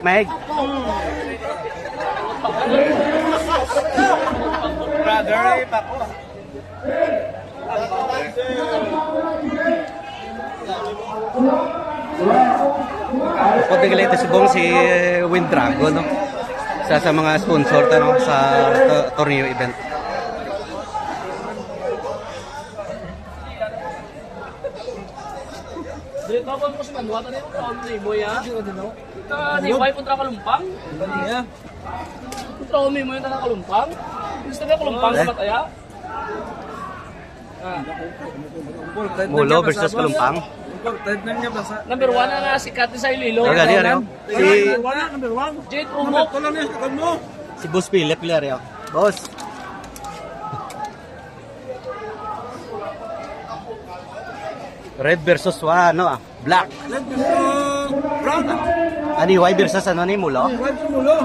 Meg. Brother, pako. Pag nagalita subong si Wind Dragon, no? Sa mga sponsor no? Sa torneo event. Dito ako mo sa manuwa tayo ng libo ya. Ni wife kontra Kalumpang. Iya. Kontra umi mo yung taga Kalumpang. Gusto na Kalumpang sa Bataya. Mulo versus Kalumpang. Number 1 na nga si Kat sa Ililo. Gali ano? Number 1. Jade Umok. Si Boss Philip Hilario. Boss. Red versus ano black. Brown. Ani white versus ano ni Mulo? Mulo.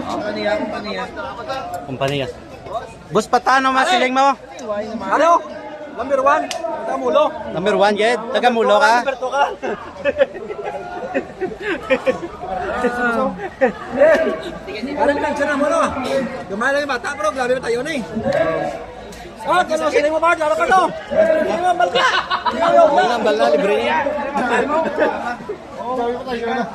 Kumpanya. Boss patano masiling mo? Ano? Number 1. Taga Mulo. Number 1 yet. Taga Mulo ka? Number 2 ka. Parang lang siya na Mulo. Gumana lang yung bata bro. Grabe ba tayo na eh. Oh, kano sila mo ba? Laro ka to. Hindi mo balka. Walang bala libre niya. Grabe pa tayo na.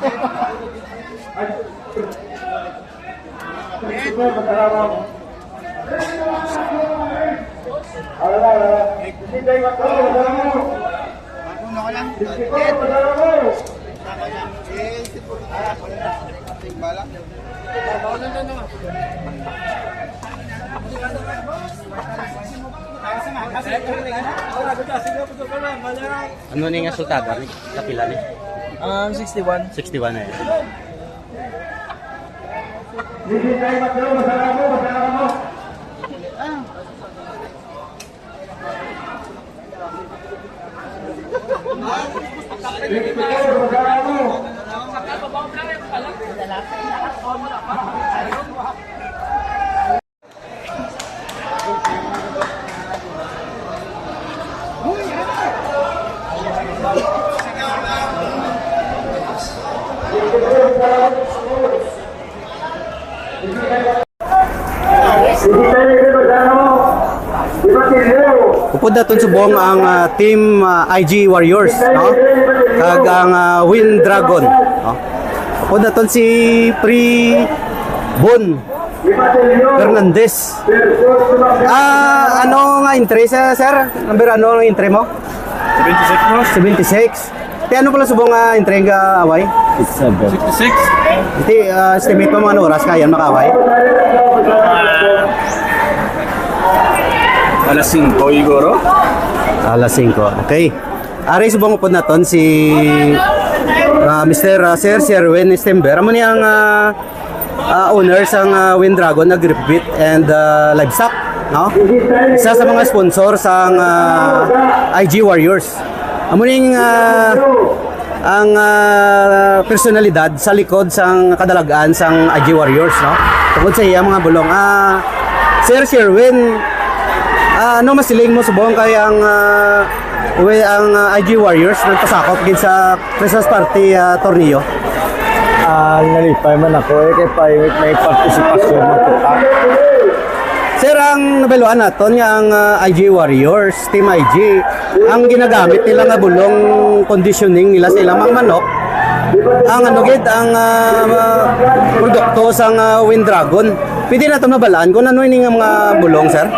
Ano ni nga sultada ni? Kapila ni? 61. 61 na yan. Upod natin subong ang team IG Warriors, no? Kag ang Wind Dragon, no? Upod natin si Pri Bon Fernandez. Ano nga entry sa sir? Number ano ang entry mo? 76 mo. 76. Ti ano pala subong nga entry nga away? 66. Iti estimate mo mga ano oras kaya makaway? Alas 5 igoro. Alas 5. Okay. Ari subong upod naton si Mr. Sir Sherwin Stember. Amo ni ang owner sang Wind Dragon Agri-Bit and Livestock, no? Isa sa mga sponsor sang IG Warriors. Amo ning ang personalidad sa likod sang kadalagaan sang IG Warriors, no? Tungkol sa iya mga bulong. Sir Sherwin, ano masiling mo subong kay ang IG Warriors nagpasakop gid sa Christmas party torneo? Nalipay man ako kay payment may partisipasyon mo kita. Sir, ang nabaluan naton nga ang IG Warriors, Team IG, ang ginagamit nila nga bulong conditioning nila sa ilang mga manok. Ang ano gid ang produkto sang Wind Dragon. Pwede na ito mabalaan kung ano ini nga mga bulong, sir?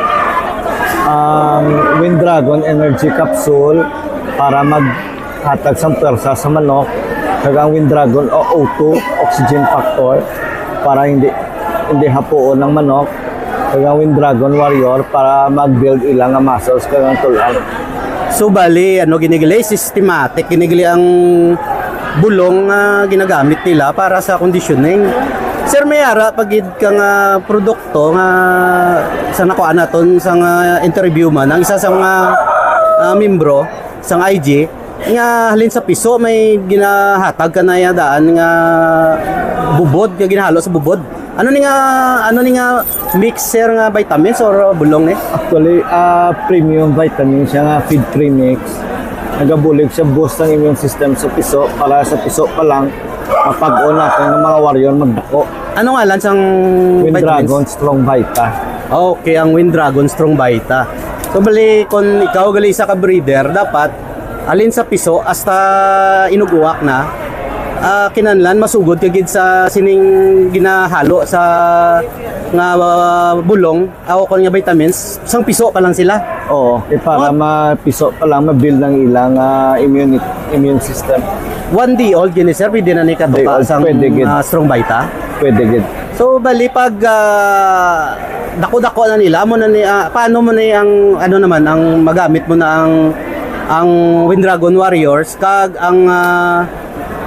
Wind Dragon Energy Capsule para maghatag sa pwersa sa manok. Kag ang Wind Dragon o O2 Oxygen Factor para hindi hapuon ng manok. Kag ang Wind Dragon Warrior para mag-build ilang muscles kag ang tulang. So bali ano ginigili systematic ginigili ang bulong ginagamit nila para sa conditioning. Sir, may ara pagid ka nga produkto nga sa nakuha naton sa interview man ang isa sa mga membro sa IG nga halin sa piso may ginahatag ka na daan nga bubod nga ginahalo sa bubod. Ano ni nga mixer nga vitamins or bulong ni? Actually, premium vitamins siya nga feed premix. nagabulig siya boost ng immune system sa piso para sa piso pa lang mapag-on natin ng mga warrior magdako. Ano nga lang sang Wind vitamins? Dragon Strong Vita. Okay, ang Wind Dragon Strong Vita. So bali kung ikaw gali isa ka breeder, dapat alin sa piso hasta inuguwak na kinanlan masugod kagid sa sining ginahalo sa nga bulong o kung nga vitamins sang piso pa lang sila. Oo, para mapiso pa lang mabuild ng ilang immune system. 1 day old gini sir, pwede na ni Day kaduka old, sang pwede gid. Strong Vita. Pwede gid. So bali pag dako-dako na nila mo na ni paano mo na ang ano naman ang magamit mo na ang Wind Dragon Warriors kag ang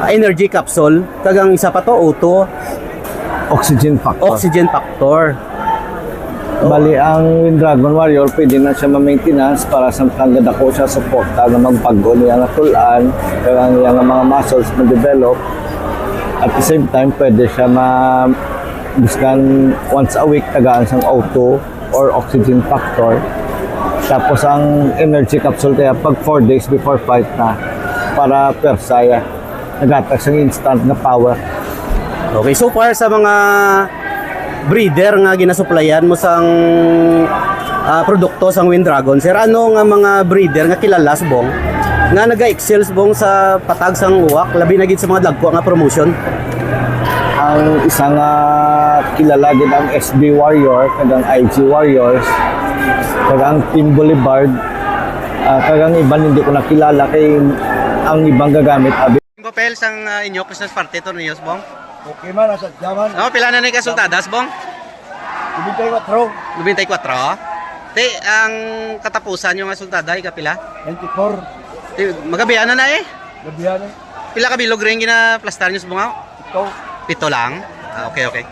energy capsule kag ang isa pa to O2 Oxygen factor. oxygen factor. Bali, ang Wind Dragon Warrior, pwede na siya ma-maintenance para sa dako siya suporta na magpag-o niya nga tulan, kaya niya nga mga muscles ma-develop. At the same time, pwede siya buskan once a week tagaan sang O2 or oxygen factor. Tapos ang energy capsule kaya pag 4 days before fight na para persaya nagatag sang instant na power. Okay, so far sa mga breeder nga ginasuplayan mo sang produkto sang Wind Dragon, sir, ano nga mga breeder nga kilala sa bong nga naga-excel bong sa patag sang uwak labi na gid sa mga dagko nga promotion? Ang isang kilala din ang SB Warrior, kagang IG Warriors, kagang Team Boulevard, kagang iban hindi ko nakilala kay ang ibang gagamit abi. Papel sang inyo Christmas party to niyo bong? Okay man, nasa jaman. No, pila na ni kasultadas bong? Ibigay ko throw. 94. Te, ang katapusan yung kasultada ay kapila? 24. Te, magabihan na eh. Gabihan. Pila ka bilog rin gina plastar nyo sa bungaw? Ito. 7 lang? Okay, okay.